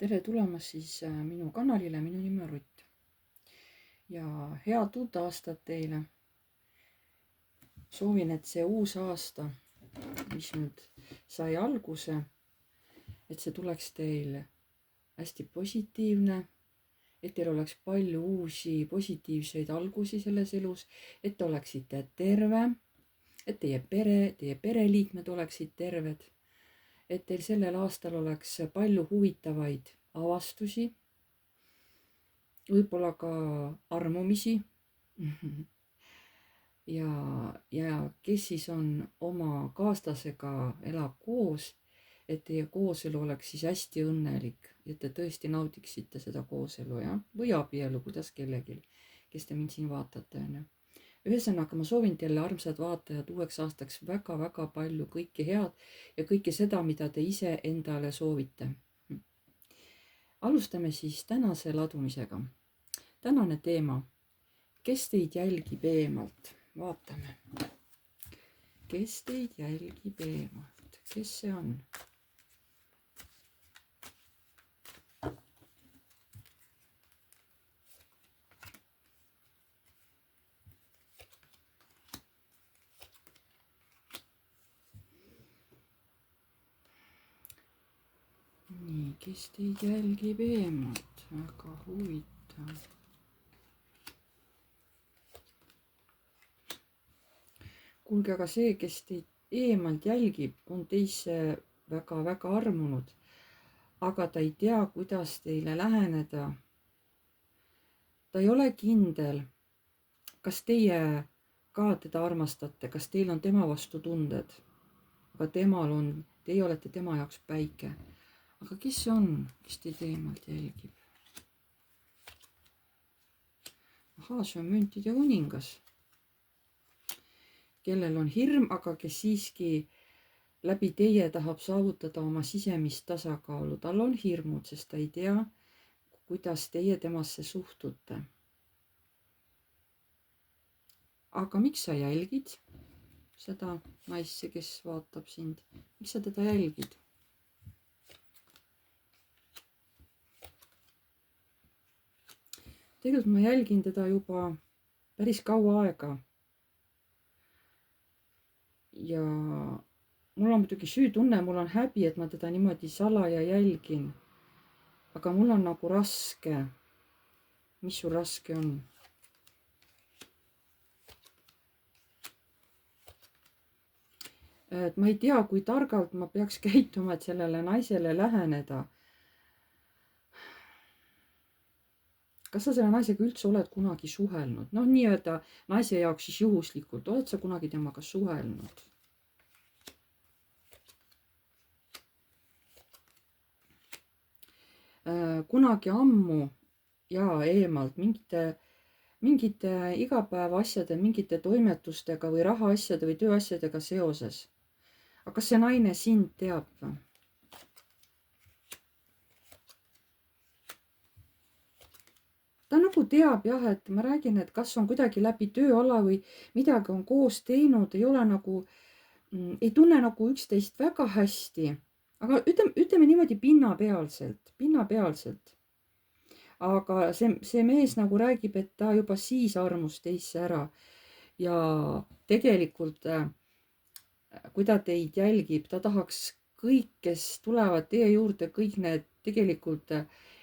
Tere tulemast siis minu kanalile, minu nimi on Rutt. Ja head uut aastat teile. Soovin, et see uus aasta, mis nüüd sai alguse, et see tuleks teil hästi positiivne, et teil oleks palju uusi positiivseid algusi selles elus, et te oleksite terve, et teie pereliikmed oleksid terved, et teil sellel aastal oleks palju huvitavaid avastusi, võib-olla ka armumisi ja kes siis on oma kaaslasega, elab koos, et teie kooselu oleks siis hästi õnnelik, et te tõesti naudiksite seda kooselu, jah, või abielu, kuidas kellelgi, kes te mind siin vaatate, onju. Ühesõnaga, ma soovin teile, armsad vaatajad, uueks aastaks väga-väga palju kõike head ja kõike seda, mida te ise endale soovite. Alustame siis tänase ladumisega. Tänane teema. Kes teid jälgib eemalt? Vaatame. Kes teid jälgib eemalt? Kes see on? Nii, kes teid jälgib eemalt? Väga huvitav. Kuulge, aga see, kes teid eemalt jälgib, on teisse väga-väga armunud, aga ta ei tea, kuidas teile läheneda. Ta ei ole kindel, kas teie ka teda armastate, kas teil on tema vastu tunded, aga teie olete tema jaoks päike. Aga kes see on, kes teid eemalt jälgib? Ahaa, see on müntide kuningas, kellel on hirm, aga kes siiski läbi teie tahab saavutada oma sisemist tasakaalu. Tal on hirmud, sest ta ei tea, kuidas teie temasse suhtute. Aga miks sa jälgid seda naisse, kes vaatab sind? Miks sa teda jälgid? Tegelikult ma jälgin teda juba päris kaua aega. Ja mul on muidugi süütunne, mul on häbi, et ma teda niimoodi salaja jälgin. Aga mul on nagu raske. Mis sul raske on? Et ma ei tea, kui targalt ma peaks käituma, et sellele naisele läheneda. Kas sa selle naisega üldse oled kunagi suhelnud? Noh, nii-öelda naise jaoks siis juhuslikult. Oled sa kunagi temaga suhelnud? Kunagi ammu ja eemalt mingite igapäevaasjade, mingite toimetustega või rahaasjade või tööasjadega seoses. Aga kas see naine sind teab või? Ta nagu teab jah, et ma räägin, et kas on kuidagi läbi tööala või midagi on koos teinud, ei ole nagu, ei tunne nagu üksteist väga hästi, aga ütleme niimoodi pinnapealselt. Aga see mees nagu räägib, et ta juba siis armus teisse ära ja tegelikult, kui ta teid jälgib, ta tahaks kõik, kes tulevad teie juurde, kõik need tegelikult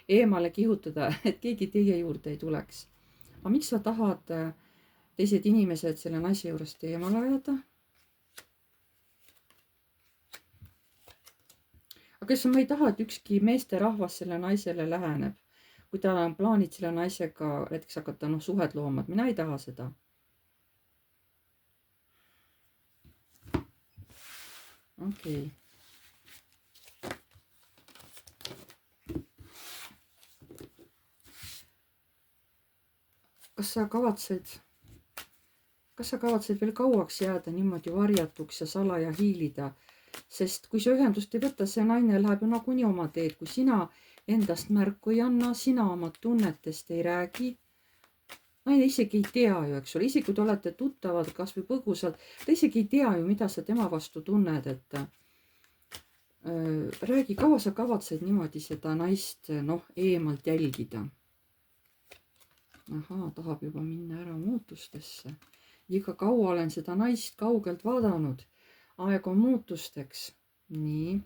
eemale kihutada, et keegi teie juurde ei tuleks. Aga miks sa tahad teised inimesed selle naise juurest eemale ajada? Aga kas ma ei taha, et ükski meesterahvas selle naisele läheneb, kui ta on plaanid selle naisega näiteks hakata suhet looma, et mina ei taha seda. Okei. Kas sa kavatsed veel kauaks jääda niimoodi varjatuks ja salaja hiilida? Sest kui sa ühendust ei võta, see naine läheb ju nagunii oma teed. Kui sina endast märku ei anna, sina oma tunnetest ei räägi. Naine isegi ei tea ju, eks ole. Isegi kui te olete tuttavad kas või põgusalt, ta isegi ei tea ju, mida sa tema vastu tunned. räägi, kaua sa kavatsed niimoodi seda naist eemalt jälgida? Ahaa, tahab juba minna ära muutustesse. Liiga kaua olen seda naist kaugelt vaadanud. Aeg on muutusteks. Nii,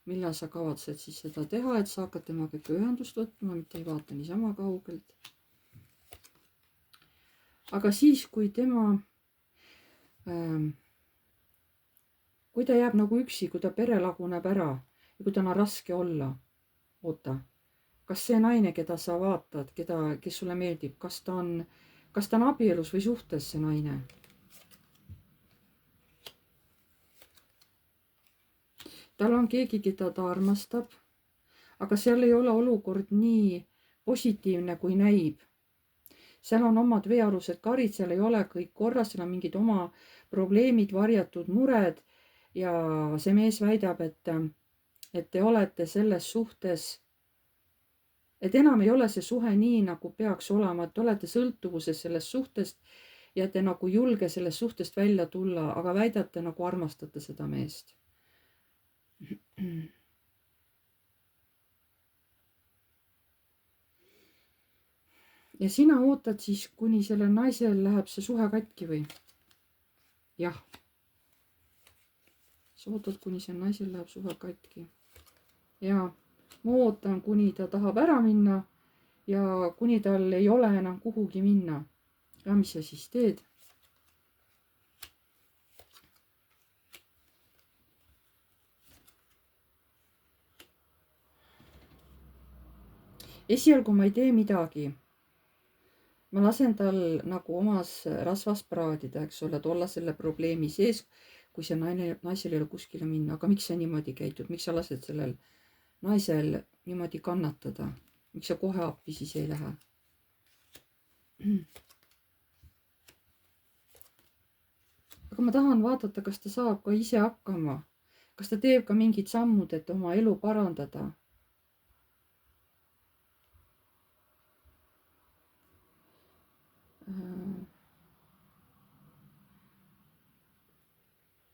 millal sa kavatsed siis seda teha, et sa hakkad temaga ikka ühendust võtma, mitte ei vaata niisama kaugelt. Aga siis, kui kui ta jääb nagu üksi, kui ta pere laguneb ära ja kui tal on raske olla, oota, kas see naine, keda sa vaatad, kes sulle meeldib, kas ta on abielus või suhtes, see naine? Tal on keegi, keda ta armastab, aga seal ei ole olukord nii positiivne, kui näib. Seal on omad veealused karid, seal ei ole kõik korras, seal on mingid oma probleemid, varjatud mured ja see mees väidab, et te olete selles suhtes, et enam ei ole see suhe nii, nagu peaks olema, et te olete sõltuvuses sellest suhtest ja te nagu julge sellest suhtest välja tulla, aga väidate nagu armastate seda meest. Ja sina ootad siis, kuni sellel naisel läheb see suhe katki või? Jah. Sa ootad, kuni see naisel läheb suhe katki. Ja ma ootan, kuni ta tahab ära minna ja kuni tal ei ole enam kuhugi minna. Ja mis sa siis teed? Esialgu ma ei tee midagi. Ma lasen tal nagu omas rasvas praadida, eks ole, et olla selle probleemi sees, kui see naisel ei ole kuskile minna. Aga miks sa niimoodi käitud? Miks sa lased sellel naisel niimoodi kannatada? Miks sa kohe appi siis ei lähe? Aga ma tahan vaadata, kas ta saab ka ise hakkama. Kas ta teeb ka mingid sammud, et oma elu parandada?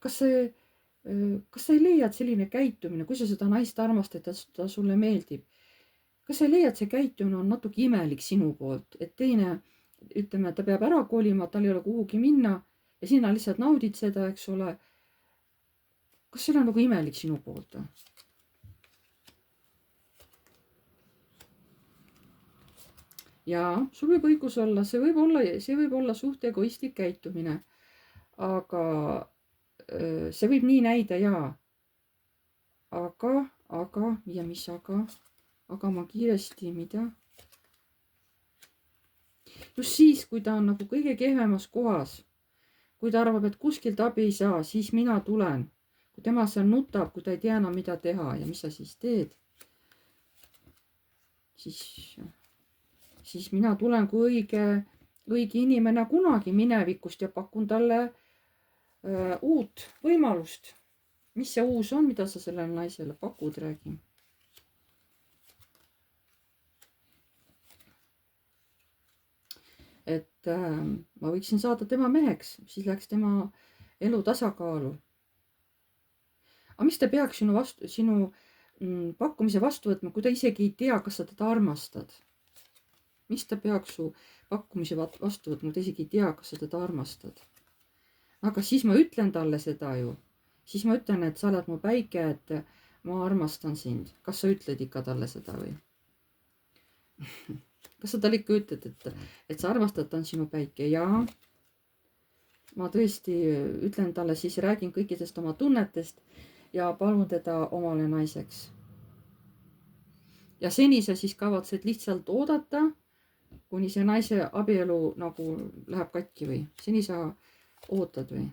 Kas sa ei leia, et selline käitumine, kui sa seda naist armastad, ta sulle meeldib, kas sa ei leia, et see käitumine on natuke imelik sinu poolt, et teine, ütleme, ta peab ära kolima, tal ei ole kuhugi minna ja sina lihtsalt naudid seda, eks ole. Kas see on nagu imelik sinu poolt? Jaa, sul võib õigus olla, see võib olla suht egoistlik käitumine, aga see võib nii näida, jaa. Aga, ja mis aga ma kiiresti, mida? Just siis, kui ta on nagu kõige kehvemas kohas, kui ta arvab, et kuskilt abi ei saa, siis mina tulen. Kui tema seal nutab, kui ta ei tea enam, mida teha ja mis sa siis teed, siis mina tulen kui õige inimene kunagi minevikust ja pakun talle uut võimalust. Mis see uus on, mida sa sellele naisele pakud, räägi. Et ma võiksin saada tema meheks, siis läks tema elu tasakaalu. Aga mis ta peaks sinu pakkumise vastu võtma, kui ta isegi ei tea, kas sa teda armastad? Mis ta peaks su pakkumise vastu võtma, kui ta isegi ei tea, kas sa teda armastad? Aga siis ma ütlen talle seda ju. Siis ma ütlen, et sa oled mu päike, et ma armastan sind. Kas sa ütled ikka talle seda või? Kas sa talle ikka ütled, et sa armastad, ta on sinu päike? Jaa. Ma tõesti ütlen talle, siis räägin kõikidest oma tunnetest ja palun teda omale naiseks. Ja seni sa siis kavatsed lihtsalt oodata, kuni see naise abielu nagu läheb katki või? Seni sa ootad või?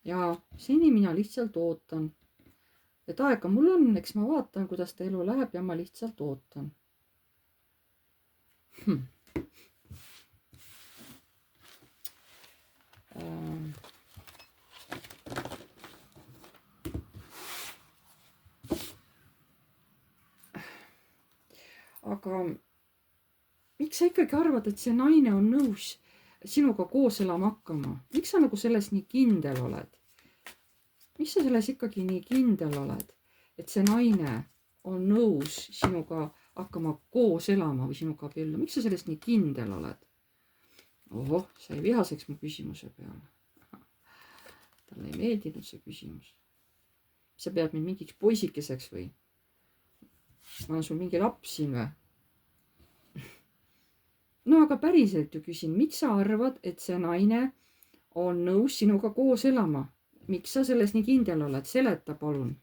Ja seni mina lihtsalt ootan. Et aega mul on, eks ma vaatan, kuidas ta elu läheb ja ma lihtsalt ootan. Aga miks sa ikkagi arvad, et see naine on nõus sinuga koos elama hakkama? Miks sa nagu selles nii kindel oled? miks sa selles ikkagi nii kindel oled, et see naine on nõus sinuga hakkama koos elama või sinuga abiellu, miks sa sellest nii kindel oled? Ohoh, sai vihaseks mu küsimuse peale. Talle ei meeldinud see küsimus. Sa pead mind mingiks poisikeseks või? Ma olen sul mingi laps siin või? No aga päriselt ju küsin, miks sa arvad, et see naine on nõus sinuga koos elama? Miks sa selles nii kindel oled? Seleta palun.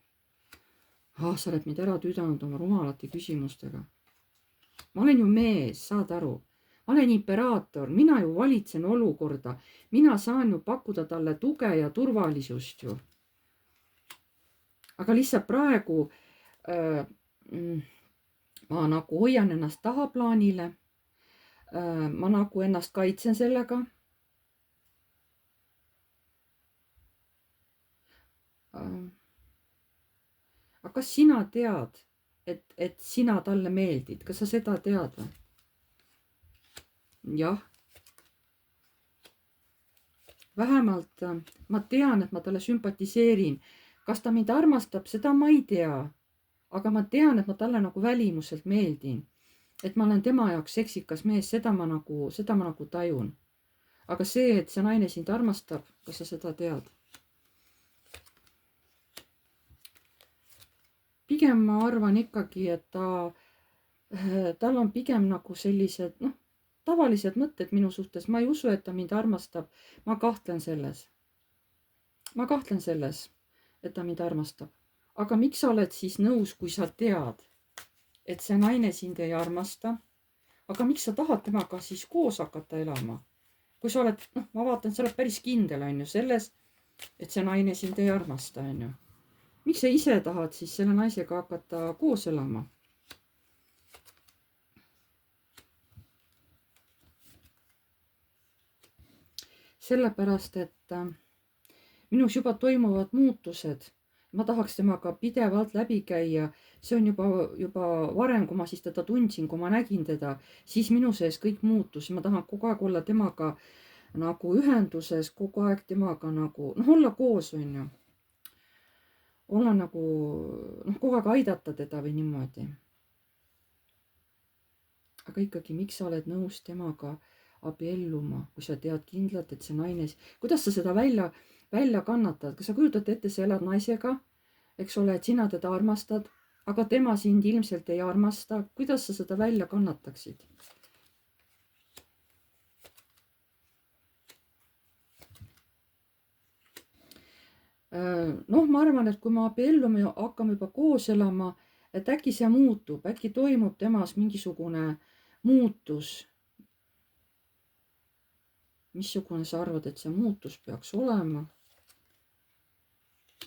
Sa oled mind ära tüdanud oma rumalate küsimustega. Ma olen ju mees, saad aru? Ma olen imperaator, mina ju valitsen olukorda. Mina saan ju pakkuda talle tuge ja turvalisust ju. Aga lihtsalt praegu ma nagu hoian ennast tahaplaanile. Ma nagu ennast kaitsen sellega. Aga kas sina tead, et sina talle meeldid? Kas sa seda tead või? Jah. Vähemalt ma tean, et ma talle sümpatiseerin. Kas ta mind armastab, seda ma ei tea. Aga ma tean, et ma talle nagu välimuselt meeldin. Et ma olen tema jaoks seksikas mees, seda ma nagu tajun. Aga see, et see naine sind armastab, kas sa seda tead? Pigem ma arvan ikkagi, et tal on pigem nagu sellised, tavalised mõtted minu suhtes. Ma ei usu, et ta mind armastab. Ma kahtlen selles, et ta mind armastab. Aga miks sa oled siis nõus, kui sa tead, et see naine sind ei armasta? Aga miks sa tahad temaga siis koos hakata elama? Kui sa oled, ma vaatan, sa oled päris kindel on ju selles, et see naine sind ei armasta on ju. Miks sa ise tahad siis selle naisega hakata koos elama? Sellepärast, et minus juba toimuvad muutused. Ma tahaks temaga pidevalt läbi käia. See on juba varem, kui ma siis teda tundsin, kui ma nägin teda, siis minu sees kõik muutus. Ma tahan kogu aeg olla temaga nagu ühenduses, kogu aeg temaga nagu, olla koos on ju. Olla nagu, kogu aeg aidata teda või niimoodi. Aga ikkagi, miks sa oled nõus temaga abielluma, kui sa tead kindlalt, et see naine, kuidas sa seda välja kannatad? Kas sa kujutad ette, sa elad naisega, eks ole, et sina teda armastad, aga tema sind ilmselt ei armasta. Kuidas sa seda välja kannataksid? Ma arvan, et kui me abiellume ja hakkame juba koos elama, et äkki see muutub, äkki toimub temas mingisugune muutus. Missugune sa arvad, et see muutus peaks olema?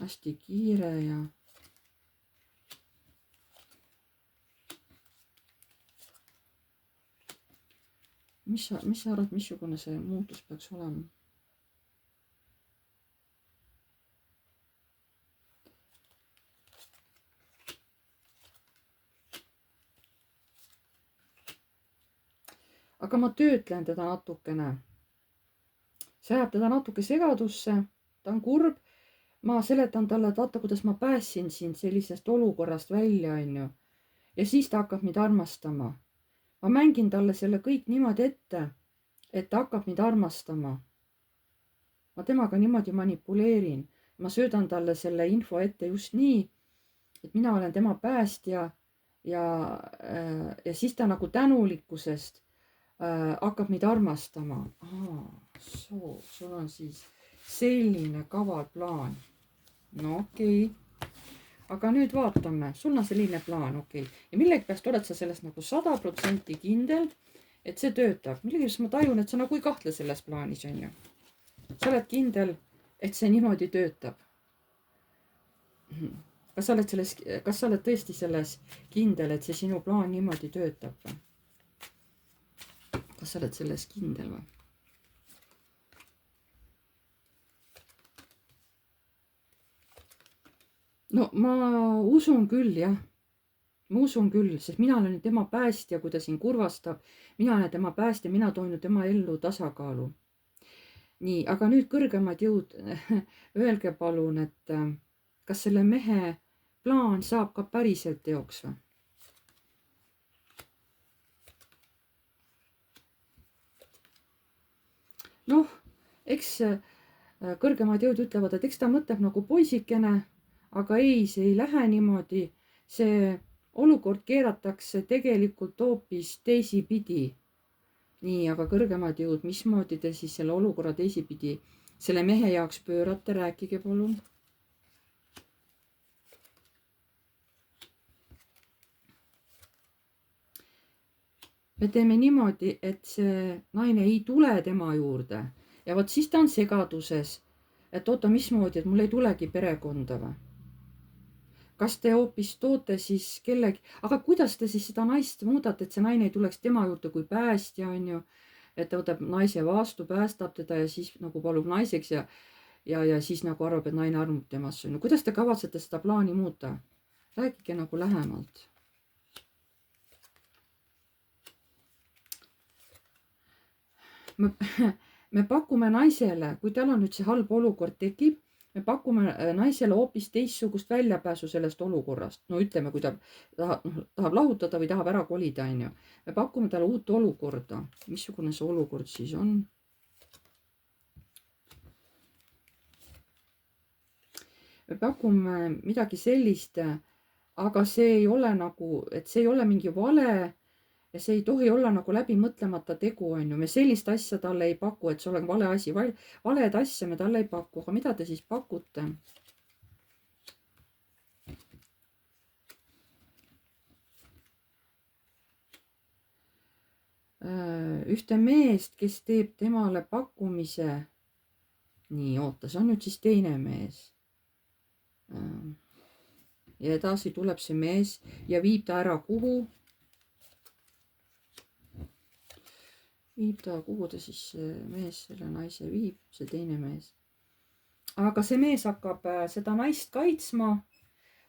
Hästi kiire ja mis sa arvad, missugune see muutus peaks olema? Aga ma töötlen teda natukene. See ajab teda natuke segadusse, ta on kurb. Ma seletan talle, et vaata, kuidas ma päästsin sind sellisest olukorrast välja, on ju. Ja siis ta hakkab mind armastama. Ma mängin talle selle kõik niimoodi ette, et ta hakkab mind armastama. Ma temaga niimoodi manipuleerin. Ma söödan talle selle info ette just nii, et mina olen tema päästja ja siis ta nagu tänulikkusest hakkab meid armastama. Sul on siis selline kaval plaan. No okei. Aga nüüd vaatame, sul on selline plaan, okei. Ja millegipärast oled sa sellest nagu 100% kindel, et see töötab. Millegipärast ma tajun, et sa nagu ei kahtle selles plaanis, on ju. Sa oled kindel, et see niimoodi töötab. Kas sa oled tõesti selles kindel, et see sinu plaan niimoodi töötab või? Kas sa oled selles kindel või? No ma usun küll, jah. Ma usun küll, sest mina olen tema päästja, kui ta siin kurvastab. Mina olen tema päästja, mina toon tema ellu tasakaalu. nii, aga nüüd kõrgemad jõud, öelge palun, et kas selle mehe plaan saab ka päriselt teoks või? Noh, eks kõrgemad jõud ütlevad, et eks ta mõtleb nagu poisikene, aga ei, see ei lähe niimoodi. See olukord keeratakse tegelikult hoopis teisipidi. Nii, aga kõrgemad jõud, mismoodi te siis selle olukorra teisipidi selle mehe jaoks pöörate, rääkige palun. Me teeme niimoodi, et see naine ei tule tema juurde ja vot siis ta on segaduses, et oota, mismoodi, et mul ei tulegi perekonda või? Kas te hoopis toote siis kellegi, aga kuidas te siis seda naist muudate, et see naine ei tuleks tema juurde kui päästja, on ju, et ta võtab naise vastu, päästab teda ja siis nagu palub naiseks ja siis nagu arvab, et naine armub temasse, on ju. Kuidas te kavatsete seda plaani muuta? Rääkige nagu lähemalt. Me pakume naisele, kui tal on nüüd see halb olukord tekib, me pakume naisele hoopis teistsugust väljapääsu sellest olukorrast. No ütleme, kui ta tahab lahutada või tahab ära kolida, on ju. Me pakume talle uut olukorda. Missugune see olukord siis on? Me pakume midagi sellist, aga see ei ole nagu, et see ei ole mingi vale ja see ei tohi olla nagu läbimõtlemata tegu, on ju. Me sellist asja talle ei paku, et see oleks vale asi. Valed asja me talle ei paku. Aga mida te siis pakute? Ühte meest, kes teeb temale pakkumise. Nii, oota, see on nüüd siis teine mees. Ja edasi tuleb see mees ja viib ta ära kuhu? Viib ta, kuhu ta siis see mees selle naise viib, see teine mees. Aga see mees hakkab seda naist kaitsma.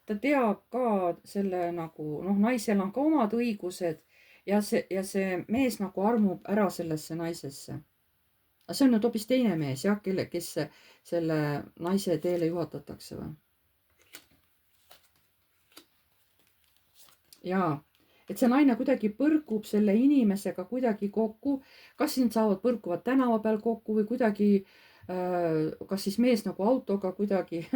Ta teab ka selle nagu, noh, naisel on ka omad õigused ja see mees nagu armub ära sellesse naisesse. Aga see on nüüd hoopis teine mees, jah, kes selle naise teele juhatatakse või? Jaa. Et see naine kuidagi põrkub selle inimesega kuidagi kokku, kas siin põrkuvad tänava peal kokku või kuidagi, kas siis mees nagu autoga kuidagi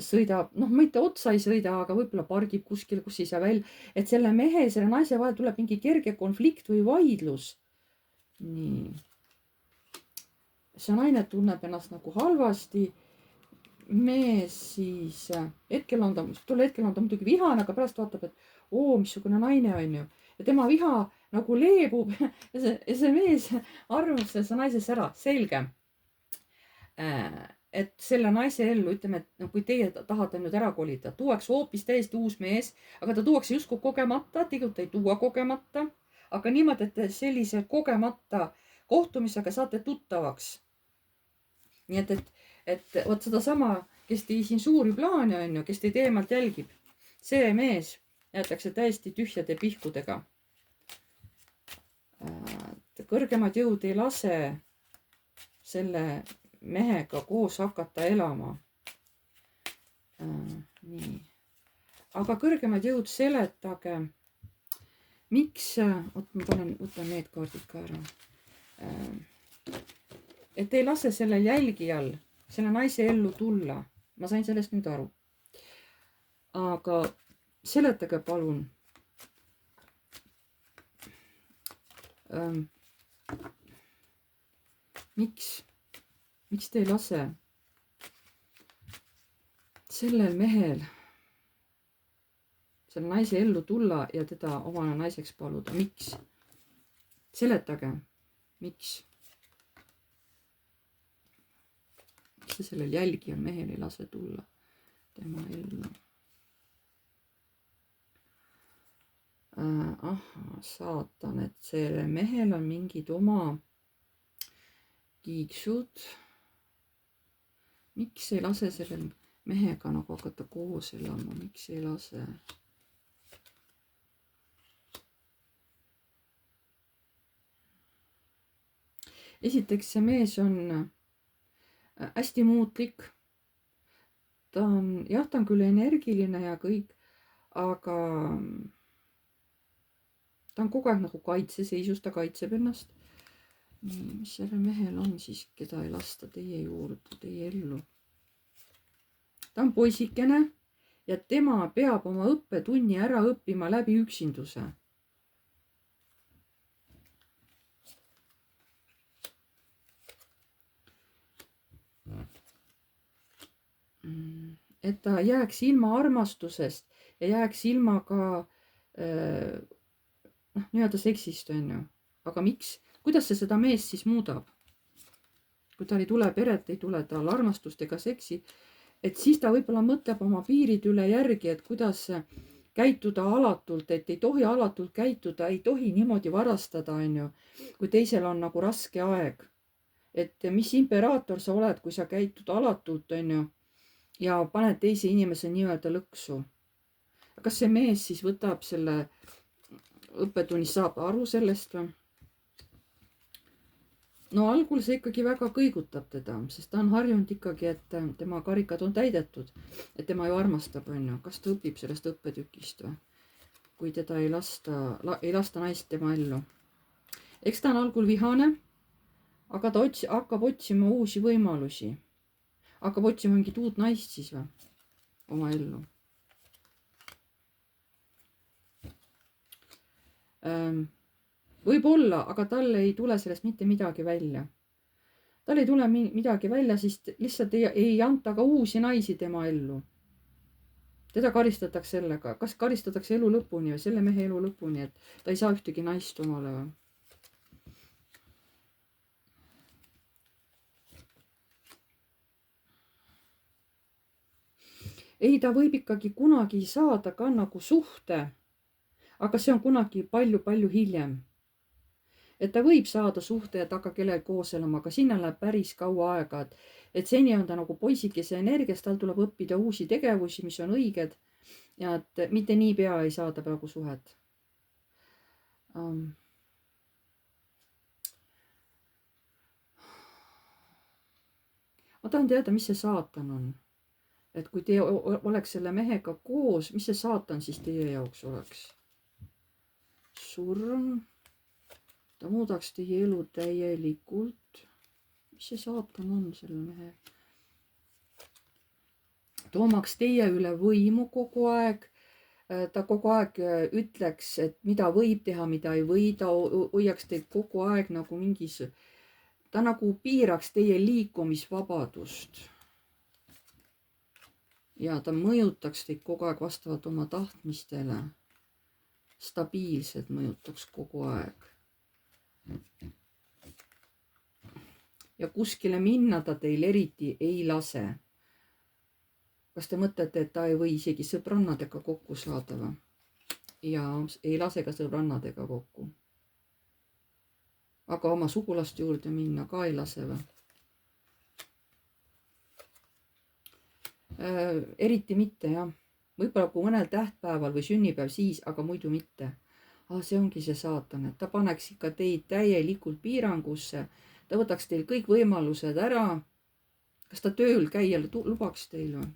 sõidab, noh, mitte otsa ei sõida, aga võib-olla pargib kuskil, kus ei saa välja, et selle mehe ja selle naise vahel tuleb mingi kerge konflikt või vaidlus. Nii. See naine tunneb ennast nagu halvasti. Mees siis, tol hetkel on ta muidugi vihane, aga pärast vaatab, et missugune naine on ju. Ja tema viha nagu leebub ja see mees arvab sellesse naisesse ära. Selge. Et selle naise ellu, ütleme, et kui teie tahate nüüd ära kolida, tuuakse hoopis täiesti uus mees, aga ta tuuakse justkui kogemata, tegelikult ei tuua kogemata, aga niimoodi, et te sellise kogemata kohtumisega saate tuttavaks. Nii et vot seda sama, kes tegi siin suuri plaane, on ju, kes teid eemalt jälgib, see mees jäetakse täiesti tühjade pihkudega. Kõrgemad jõud ei lase selle mehega koos hakata elama. Nii. Aga kõrgemad jõud, seletage, miks, ma võtan need kaardid ka ära. Et ei lase sellel jälgijal selle naise ellu tulla. Ma sain sellest nüüd aru. Aga seletage palun. Miks te ei lase sellel mehel selle naise ellu tulla ja teda omale naiseks paluda? Miks? Seletage, miks? Miks te sellel jälgijal mehel ei lase tulla tema ellu? Saatan, et sellel mehel on mingid oma kiiksud. Miks ei lase sellel mehega nagu hakata koos elama? Miks ei lase? esiteks see mees on hästi muutlik. Ta on küll energiline ja kõik, aga ta on kogu aeg nagu kaitseseisus, ta kaitseb ennast. Mis sellel mehel on siis, keda ei lasta teie juurde, teie ellu? Ta on poisikene ja tema peab oma õppetunni ära õppima läbi üksinduse. Et ta jääks ilma armastusest ja jääks ilma ka nii-öelda seksist, on ju. Aga miks? Kuidas see seda meest siis muudab? Kui tal ei tule peret, ei tule tal armastust ega seksi, et siis ta võib-olla mõtleb oma piirid üle järgi, et kuidas käituda alatult, et ei tohi alatult käituda, ei tohi niimoodi varastada, on ju, kui teisel on nagu raske aeg. Et mis imperaator sa oled, kui sa käitud alatult, on ju, ja paned teise inimese nii-öelda lõksu. Kas see mees siis võtab selle õppetunnis, saab aru sellest või? No algul see ikkagi väga kõigutab teda, sest ta on harjunud ikkagi, et tema karikad on täidetud, et tema ju armastab, on ju. Kas ta õpib sellest õppetükist või? Kui teda ei lasta naist tema ellu. Eks ta on algul vihane, aga ta hakkab otsima uusi võimalusi. Hakkab otsima mingit uut naist siis või? Oma ellu. Võib-olla, aga talle ei tule sellest mitte midagi välja. Tal ei tule midagi välja, siis lihtsalt ei anta ka uusi naisi tema ellu. Teda karistatakse sellega. Kas karistatakse elu lõpuni või selle mehe elu lõpuni, et ta ei saa ühtegi naist omale või? Ei, ta võib ikkagi kunagi saada ka nagu suhte, aga see on kunagi palju-palju hiljem. Et ta võib saada suhte, et hakka kellel koos elama, aga sinna läheb päris kaua aega, et seni on ta nagu poisikese energias, tal tuleb õppida uusi tegevusi, mis on õiged ja et mitte niipea ei saada praegu suhet. Ma tahan teada, mis see saatan on. Et kui teie oleks selle mehega koos, mis see saatan siis teie jaoks oleks? Surm. Ta muudaks teie elu täielikult. Mis see saatan on selle mehe? Toomaks teie üle võimu kogu aeg. Ta kogu aeg ütleks, et mida võib teha, mida ei või. Ta hoiaks teid kogu aeg nagu mingis... Ta nagu piiraks teie liikumisvabadust. Ja ta mõjutaks teid kogu aeg vastavalt oma tahtmistele. Stabiilselt mõjutaks kogu aeg. Ja kuskile minna ta teil eriti ei lase. Kas te mõtlete, et ta ei või isegi sõbrannadega kokku saada või? Ja ei lase ka sõbrannadega kokku. Aga oma sugulaste juurde minna ka ei lase või? Eriti mitte, jah. Võib-olla kui mõnel tähtpäeval või sünnipäev siis, aga muidu mitte. See ongi see saatan, et ta paneks ikka teid täielikult piirangusse. Ta võtaks teil kõik võimalused ära. Kas ta tööl käia lubaks teil või?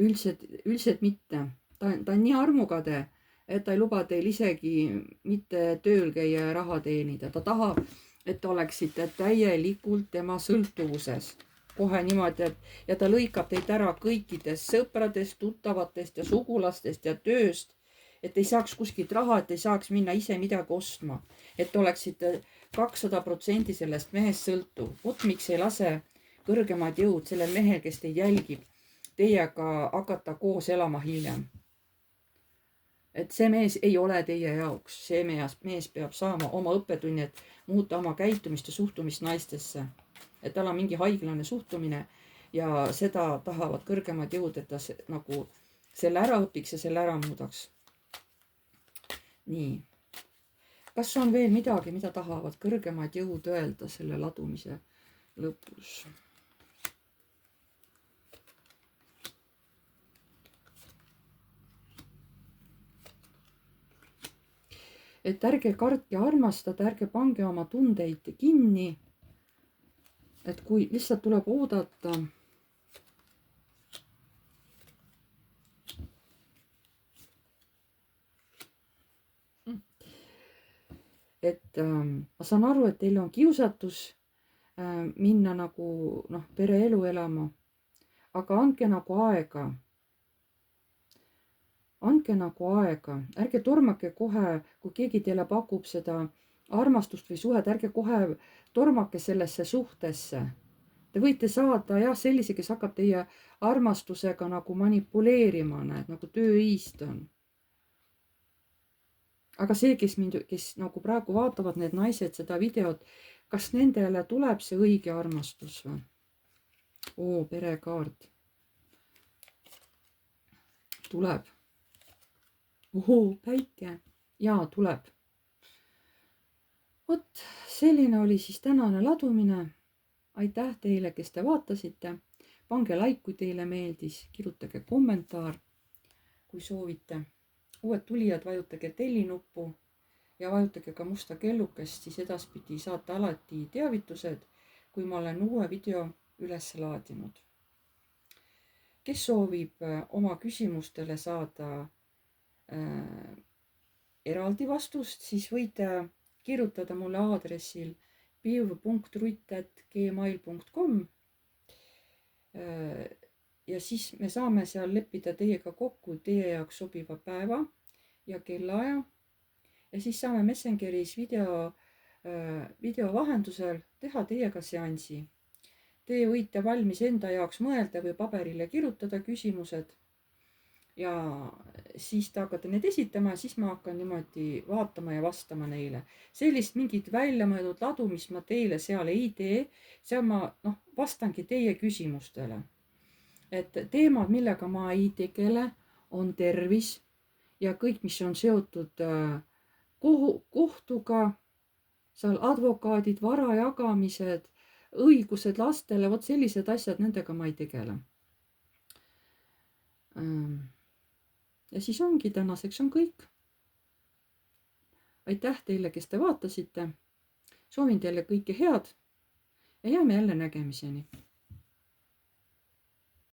Üldiselt mitte. Ta on nii armukade, et ta ei luba teil isegi mitte tööl käia ja raha teenida. Ta tahab, et oleksite täielikult tema sõltuvuses. Kohe niimoodi, ja ta lõikab teid ära kõikidest sõpradest, tuttavatest ja sugulastest ja tööst, et ei saaks kuskilt raha, et ei saaks minna ise midagi ostma, et oleksite 200% sellest mehest sõltuv. Vot miks ei lase kõrgemad jõud sellel mehel, kes teid jälgib, teiega hakata koos elama hiljem. Et see mees ei ole teie jaoks, see mees peab saama oma õppetunni, et muuta oma käitumist ja suhtumist naistesse. Et tal on mingi haiglane suhtumine ja seda tahavad kõrgemad jõud, et ta nagu selle ära õpiks ja selle ära muudaks. Nii. Kas on veel midagi, mida tahavad kõrgemad jõud öelda selle ladumise lõpus? et ärge kartke armastada, ärge pange oma tundeid kinni. Et kui lihtsalt tuleb oodata. Et ma saan aru, et teil on kiusatus minna nagu pereelu elama, aga andke nagu aega. Andke nagu aega, ärge tormake kohe, kui keegi teile pakub seda armastust või suhet, ärge kohe tormake sellesse suhtesse. Te võite saada jah sellise, kes hakkab teie armastusega nagu manipuleerima, näed, nagu tööriist on. Aga see, kes nagu praegu vaatavad need naised seda videot, kas nendele tuleb see õige armastus või? Oo, perekaart. Tuleb. Ohoo, päike. Jaa, tuleb. Vot, selline oli siis tänane ladumine. Aitäh teile, kes te vaatasite. Pange like, kui teile meeldis. Kirjutage kommentaar, kui soovite. Uued tulijad, vajutage tellinuppu ja vajutage ka musta kellukest, siis edaspidi saate alati teavitused, kui ma olen uue video üles laadinud. Kes soovib oma küsimustele saada eraldi vastust, siis võite kirjutada mulle aadressil piiv.rutt@gmail.com ja siis me saame seal leppida teiega kokku teie jaoks sobiva päeva ja kellaaja ja siis saame Messengeris video vahendusel teha teiega seansi. Teie võite valmis enda jaoks mõelda või paberile kirjutada küsimused ja siis te hakkate need esitama ja siis ma hakkan niimoodi vaatama ja vastama neile. Sellist mingit väljamõeldud ladu, mis ma teile seal ei tee, seal ma vastangi teie küsimustele. Et teemad, millega ma ei tegele, on tervis ja kõik, mis on seotud kohtuga, seal advokaadid, vara jagamised, õigused lastele, vot sellised asjad, nendega ma ei tegele. Ja siis ongi, tänaseks on kõik. Aitäh teile, kes te vaatasite. Soovin teile kõike head ja jääme jälle nägemiseni.